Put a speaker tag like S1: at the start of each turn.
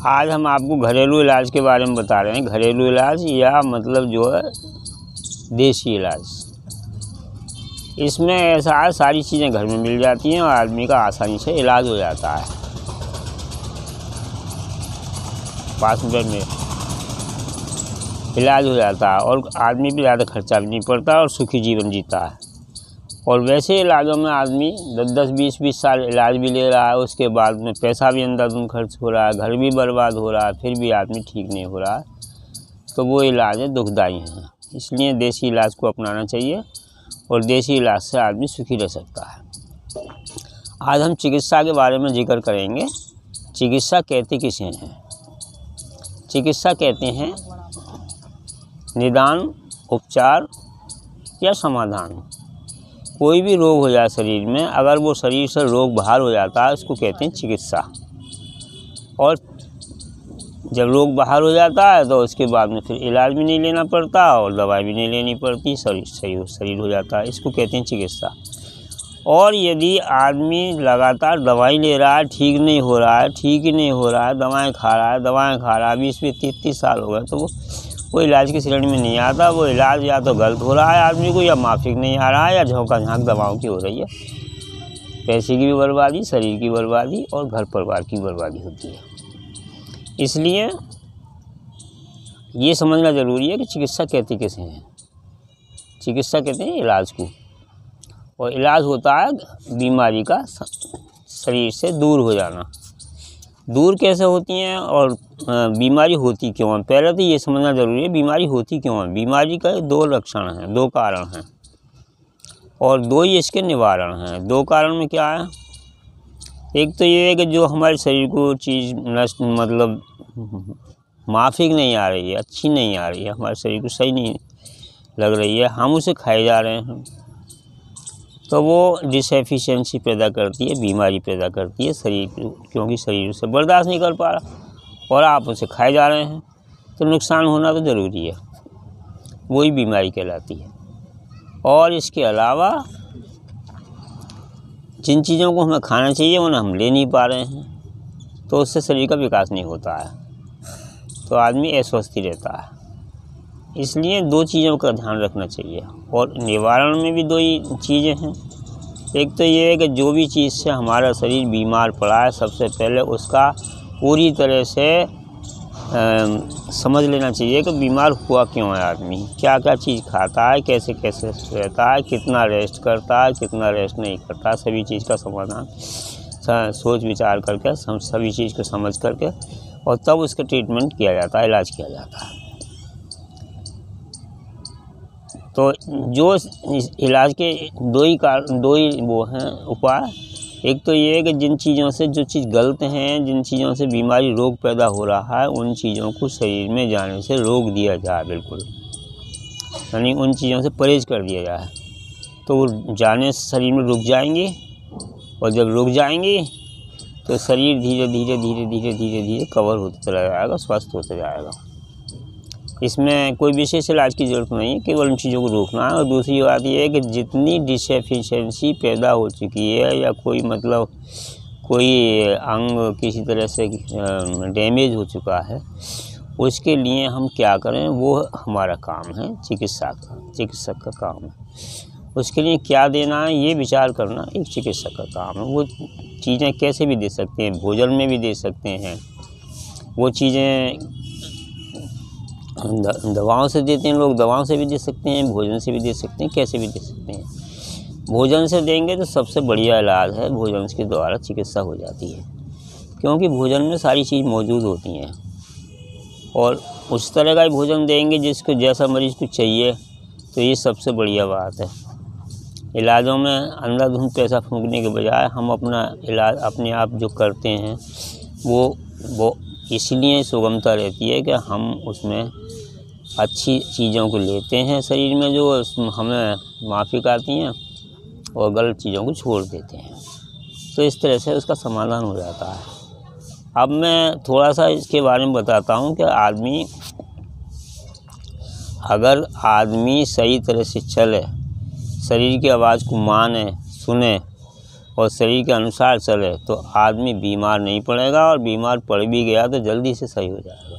S1: आज हम आपको घरेलू इलाज के बारे में बता रहे हैं। घरेलू इलाज या मतलब जो है देसी इलाज। इसमें ऐसा है, सारी चीज़ें घर में मिल जाती हैं और आदमी का आसानी से इलाज हो जाता है। 5 मिनट में इलाज हो जाता है और आदमी पे ज़्यादा खर्चा भी नहीं पड़ता और सुखी जीवन जीता है। और वैसे इलाजों में आदमी 10-10, 20-20 साल इलाज भी ले रहा है, उसके बाद में पैसा भी अंधाधुंध खर्च हो रहा है, घर भी बर्बाद हो रहा है, फिर भी आदमी ठीक नहीं हो रहा है, तो वो इलाज है दुखदाई हैं। इसलिए देसी इलाज को अपनाना चाहिए और देसी इलाज से आदमी सुखी रह सकता है। आज हम चिकित्सा के बारे में जिक्र करेंगे। चिकित्सा कहते किसे हैं? चिकित्सा कहते हैं निदान, उपचार या समाधान। कोई भी रोग हो जाए शरीर में, अगर वो शरीर से रोग बाहर हो जाता है, उसको कहते हैं चिकित्सा। और जब रोग बाहर हो जाता है तो उसके बाद में फिर इलाज भी नहीं लेना पड़ता और दवाई भी नहीं लेनी पड़ती, शरीर हो जाता है, इसको कहते हैं चिकित्सा। और यदि आदमी लगातार दवाई ले रहा है, ठीक नहीं हो रहा है, ठीक ही नहीं हो रहा है, दवाएं खा रहा है 20-30 साल हो गए, तो वो इलाज की श्रेणी में नहीं आता। वो इलाज या तो गलत हो रहा है आदमी को, या माफिक नहीं आ रहा है, या झोंका झाँक दवाओं की हो रही है। पैसे की भी बर्बादी, शरीर की बर्बादी और घर परिवार की बर्बादी होती है। इसलिए ये समझना ज़रूरी है कि चिकित्सा कहते किसे हैं। चिकित्सा कहते हैं इलाज को, और इलाज होता है बीमारी का शरीर से दूर हो जाना। दूर कैसे होती हैं और बीमारी होती क्यों है, पहले तो ये समझना ज़रूरी है बीमारी होती क्यों है। बीमारी का 2 लक्षण हैं, 2 कारण हैं और 2 ही इसके निवारण हैं। 2 कारण में क्या है? एक तो ये है कि जो हमारे शरीर को चीज़ नष्ट मतलब माफिक नहीं आ रही है, अच्छी नहीं आ रही है, हमारे शरीर को सही नहीं लग रही है, हम उसे खाए जा रहे हैं, तो वो डिसएफिशिएंसी पैदा करती है, बीमारी पैदा करती है शरीर, क्योंकि शरीर उसे बर्दाश्त नहीं कर पा रहा और आप उसे खाए जा रहे हैं, तो नुकसान होना तो ज़रूरी है, वही बीमारी कहलाती है। और इसके अलावा जिन चीज़ों को हमें खाना चाहिए उन्हें हम ले नहीं पा रहे हैं, तो उससे शरीर का विकास नहीं होता है, तो आदमी अस्वस्थ रहता है। इसलिए 2 चीज़ों का ध्यान रखना चाहिए। और निवारण में भी 2 ही चीज़ें हैं। एक तो ये है कि जो भी चीज़ से हमारा शरीर बीमार पड़ा है, सबसे पहले उसका पूरी तरह से समझ लेना चाहिए कि बीमार हुआ क्यों है आदमी, क्या क्या चीज़ खाता है, कैसे कैसे रहता है, कितना रेस्ट करता है, कितना रेस्ट नहीं करता, सभी चीज़ का समाधान सोच विचार करके सभी चीज़ को समझ करके और तब उसका ट्रीटमेंट किया जाता है, इलाज किया जाता है। तो जो इलाज के 2 ही वो हैं उपाय। एक तो ये है कि जिन चीज़ों से जो चीज़ गलत हैं, जिन चीज़ों से बीमारी रोग पैदा हो रहा है, उन चीज़ों को शरीर में जाने से रोक दिया जाए बिल्कुल, यानी उन चीज़ों से परहेज कर दिया जाए, तो वो जाने से शरीर में रुक जाएंगी और जब रुक जाएंगी तो शरीर धीरे धीरे कवर होता चला जाएगा, स्वस्थ होता जाएगा। इसमें कोई विशेष इलाज की ज़रूरत नहीं है, केवल उन चीज़ों को रोकना है। और दूसरी बात यह है कि जितनी डिसएफिशिएंसी पैदा हो चुकी है या कोई अंग किसी तरह से डैमेज हो चुका है, उसके लिए हम क्या करें, वो हमारा काम है, चिकित्सक का काम है। उसके लिए क्या देना है ये विचार करना एक चिकित्सक का काम है। वो चीज़ें कैसे भी दे सकते हैं, भोजन में भी दे सकते हैं, वो चीज़ें दवाओं से देते हैं लोग, दवाओं से भी दे सकते हैं, भोजन से भी दे सकते हैं, कैसे भी दे सकते हैं। भोजन से देंगे तो सबसे बढ़िया इलाज है, भोजन के द्वारा चिकित्सा हो जाती है, क्योंकि भोजन में सारी चीज़ मौजूद होती हैं। और उस तरह का ही भोजन देंगे जिसको जैसा मरीज़ को चाहिए, तो ये सबसे बढ़िया बात है। इलाजों में अंधाधुंध पैसा फूंकने के बजाय हम अपना इलाज अपने आप जो करते हैं वो इसलिए सुगमता रहती है कि हम उसमें अच्छी चीज़ों को लेते हैं शरीर में जो हमें माफिक आती हैं, और गलत चीज़ों को छोड़ देते हैं, तो इस तरह से उसका समाधान हो जाता है। अब मैं थोड़ा सा इसके बारे में बताता हूँ कि अगर आदमी सही तरह से चले, शरीर की आवाज़ को माने, सुने, और शरीर के अनुसार चले तो आदमी बीमार नहीं पड़ेगा, और बीमार पड़ भी गया तो जल्दी से सही हो जाएगा।